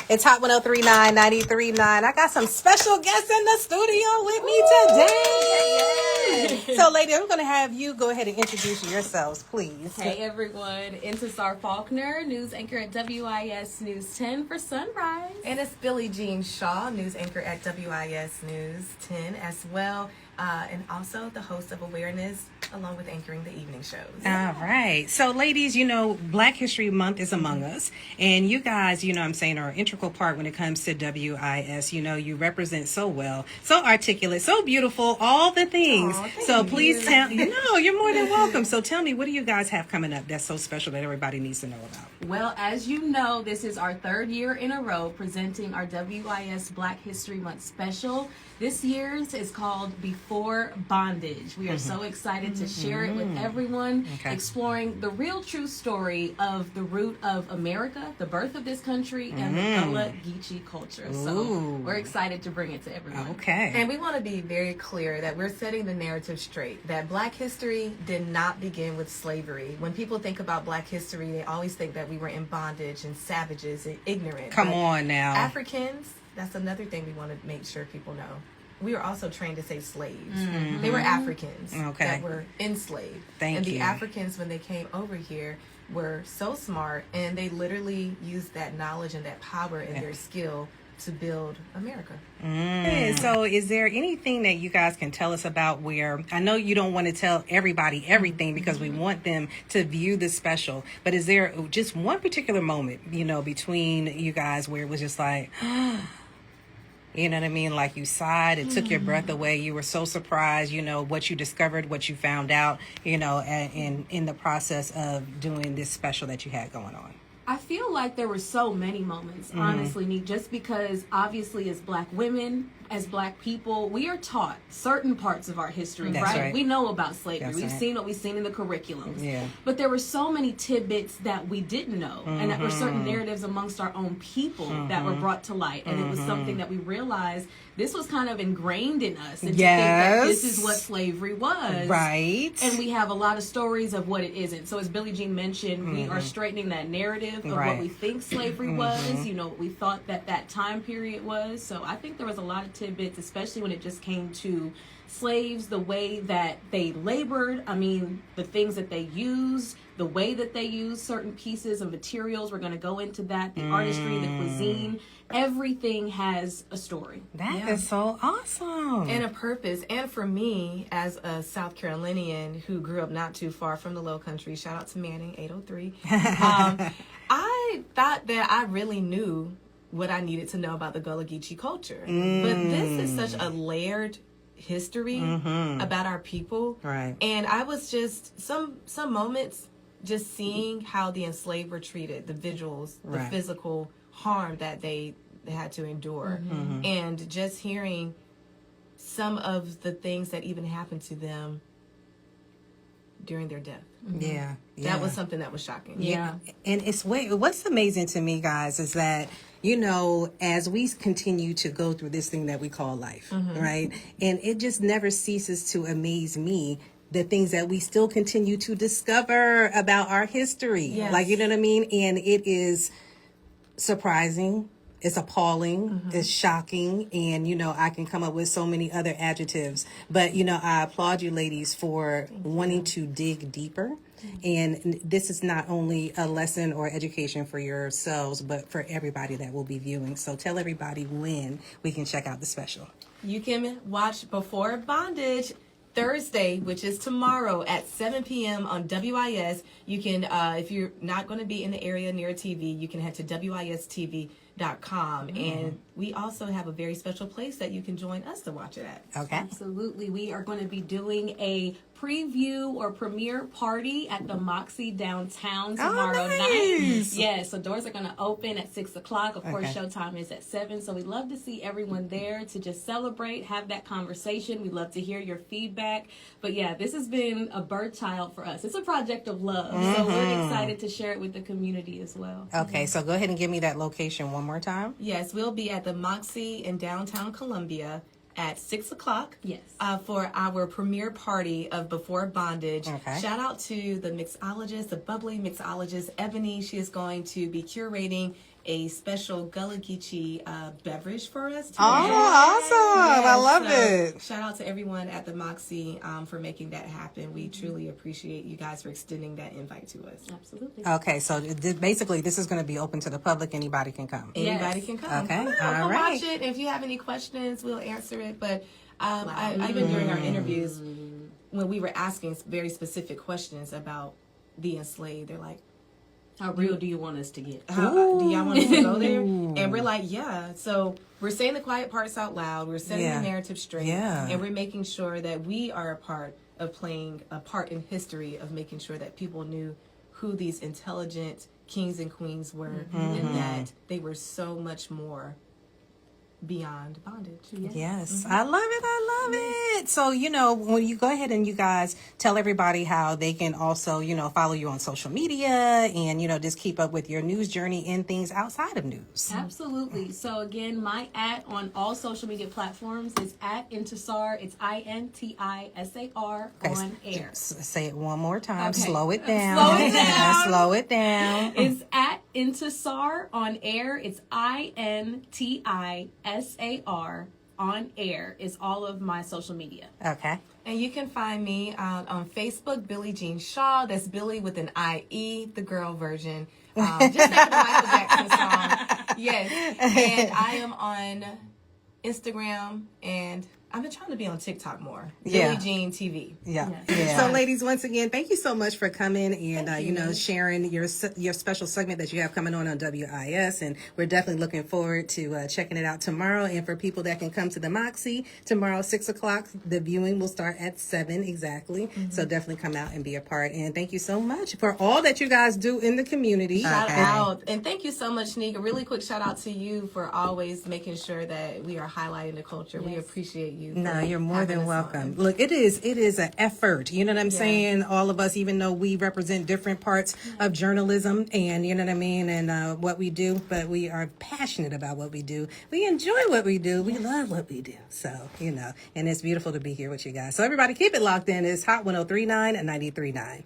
It's Hot 103.9, 93.9. I got some special guests in the studio with me today. So, lady, I'm going to have you go ahead and introduce yourselves, please. Hey, everyone. Intisar Faulkner, news anchor at WIS News 10 for Sunrise. And it's Billie Jean Shaw, news anchor at WIS News 10 as well. And also the host of Awareness, along with anchoring the evening shows. All right. So, ladies, Black History Month is among us. And you guys, are an integral part when it comes to WIS. You represent so well, so articulate, so beautiful, all the things. So please tell, you're more than welcome. So tell me, what do you guys have coming up that's so special that everybody needs to know about? Well, as you know, this is our third year in a row presenting our WIS Black History Month special. This year's is called Before Bondage. We are so excited to share it with everyone, exploring the real true story of the root of America, the birth of this country, and the Gullah Geechee culture. So we're excited to bring it to everyone. Okay. And we want to be very clear that we're setting the narrative straight, that Black history did not begin with slavery. When people think about Black history, they always think that we were in bondage and savages and ignorant. Come on now. Africans, that's another thing we want to make sure people know. We were also trained to say slaves. They were Africans that were enslaved. And the Africans, when they came over here, were so smart, and they literally used that knowledge and that power and their skill to build America. So is there anything that you guys can tell us about where, I know you don't want to tell everybody everything because we want them to view the special, but is there just one particular moment, between you guys where it was just like, you know what I mean? Like you sighed, it took your breath away. You were so surprised, what you discovered, what you found out, and in the process of doing this special that you had going on. I feel like there were so many moments, honestly, Nick, just because obviously as Black women, as Black people, we are taught certain parts of our history, right? We know about slavery. We've seen what we've seen in the curriculums. Yeah. But there were so many tidbits that we didn't know, and that were certain narratives amongst our own people that were brought to light. And it was something that we realized this was kind of ingrained in us. And to think that this is what slavery was. Right. And we have a lot of stories of what it isn't. So as Billie Jean mentioned, we are straightening that narrative of what we think slavery was, what we thought that time period was. So I think there was a lot of tidbits, especially when it just came to slaves, the way that they labored, the things that they used, the way that they used certain pieces of materials. We're going to go into that, the artistry, the cuisine. Everything has a story. That is so awesome. And a purpose. And for me, as a South Carolinian who grew up not too far from the Low Country, shout out to Manning, 803, I thought that I really knew what I needed to know about the Gullah Geechee culture. But this is such a layered history about our people. Right. And I was just, some moments, just seeing how the enslaved were treated, the visuals, the physical harm that they had to endure, and just hearing some of the things that even happened to them during their death. Yeah. That was something that was shocking. Yeah. And what's amazing to me, guys, is that, as we continue to go through this thing that we call life, right? And it just never ceases to amaze me, the things that we still continue to discover about our history. Yes. Like, you know what I mean? And it is surprising. It's appalling. It's shocking. And, I can come up with so many other adjectives. But, I applaud you ladies for wanting to dig deeper. And this is not only a lesson or education for yourselves, but for everybody that will be viewing. So tell everybody when we can check out the special. You can watch Before Bondage Thursday, which is tomorrow at 7 p.m. on WIS. You can, if you're not going to be in the area near a TV, you can head to WISTV.com. And we also have a very special place that you can join us to watch it at. Okay. Absolutely. We are going to be doing a preview or premiere party at the Moxie downtown tomorrow night. Yeah, so doors are going to open at 6 o'clock. Of course, showtime is at 7. So we'd love to see everyone there to just celebrate, have that conversation. We'd love to hear your feedback. But yeah, this has been a birth child for us. It's a project of love. So we're excited to share it with the community as well. Okay, so go ahead and give me that location one more time. Yes, we'll be at the Moxie in downtown Columbia at 6 o'clock. Yes. For our premiere party of Before Bondage. Okay. Shout out to the mixologist, the bubbly mixologist, Ebony. She is going to be curating a special Gullah Geechee beverage for us today. Oh, awesome. I love it. Shout out to everyone at the Moxie for making that happen. We truly appreciate you guys for extending that invite to us. Absolutely. Okay, so basically this is going to be open to the public. Anybody can come. Anybody can come. Okay, Come watch it. If you have any questions, we'll answer it. But even during our interviews, when we were asking very specific questions about the enslaved, they're like, how real do you want us to get? do y'all want us to go there? And we're like, yeah. So we're saying the quiet parts out loud. We're setting the narrative straight. Yeah. And we're making sure that we are a part of playing a part in history of making sure that people knew who these intelligent kings and queens were and that they were so much more beyond bondage. Yes. I love it. I love it. So, when you go ahead and you guys tell everybody how they can also, follow you on social media and, just keep up with your news journey and things outside of news. Absolutely. So again, my @ on all social media platforms is @Intisar. It's INTISAR on air. Say it one more time. Okay. Slow it down. Slow it down. Slow it down. It's @Intisar on air. It's INTISAR on air is all of my social media. Okay. And you can find me on Facebook, Billie Jean Shaw. That's Billie with an IE, the girl version. Just like the Michael Jackson song. Yes. And I am on Instagram and I've been trying to be on TikTok more. Billie Jean TV. Yeah. So, ladies, once again, thank you so much for coming and sharing your special segment that you have coming on WIS, and we're definitely looking forward to checking it out tomorrow. And for people that can come to the Moxie tomorrow, 6:00, the viewing will start at 7 exactly. So definitely come out and be a part. And thank you so much for all that you guys do in the community. Shout out, and thank you so much, Nika. Really quick shout out to you for always making sure that we are highlighting the culture. We appreciate you. No, you're more than welcome. Look, it is an effort. You know what I'm saying? All of us, even though we represent different parts of journalism and, you know what I mean, and what we do, but we are passionate about what we do. We enjoy what we do. We love what we do. So, and it's beautiful to be here with you guys. So everybody keep it locked in. It's Hot 103.9 and 93.9.